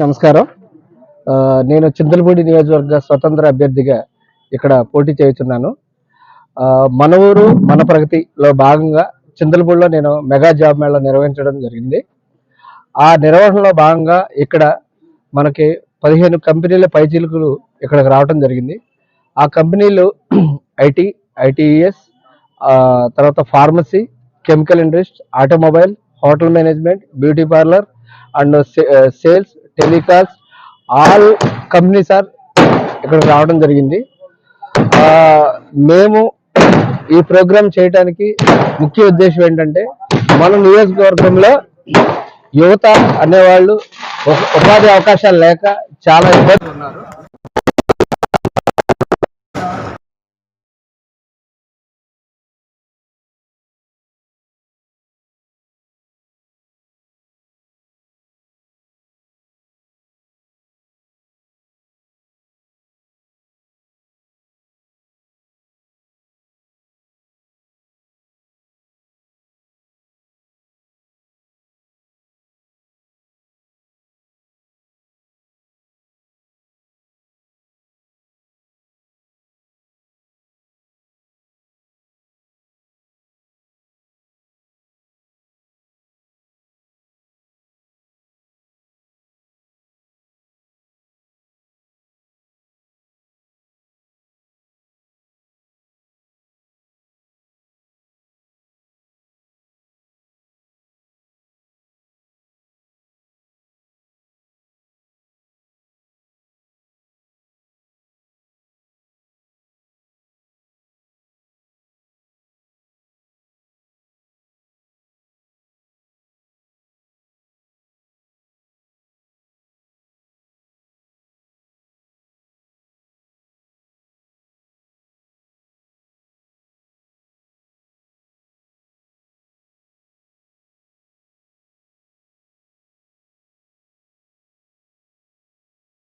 నమస్కారం. నేను చింతలపూడి నియోజకవర్గ స్వతంత్ర అభ్యర్థిగా ఇక్కడ పోటీ చేస్తున్నాను. మన ఊరు మన ప్రగతిలో భాగంగా చింతలపూడిలో నేను మెగా జాబ్ మేళా నిర్వహించడం జరిగింది. ఆ నిర్వహణలో భాగంగా ఇక్కడ మనకి 15 కంపెనీల పైచీలకులు ఇక్కడికి రావడం జరిగింది. ఆ కంపెనీలు ఐటీఈఎస్, తర్వాత pharmacy, chemical industry, automobile, hotel management, beauty parlour and sales, telecalls, all companies are ఇక్కడికి రావడం జరిగింది. మేము ఈ ప్రోగ్రామ్ చేయడానికి ముఖ్య ఉద్దేశం ఏంటంటే, మన నియోజకవర్గంలో యువత అనేవాళ్ళు ఉపాధి అవకాశాలు లేక చాలా ఇబ్బందులు ఉన్నారు.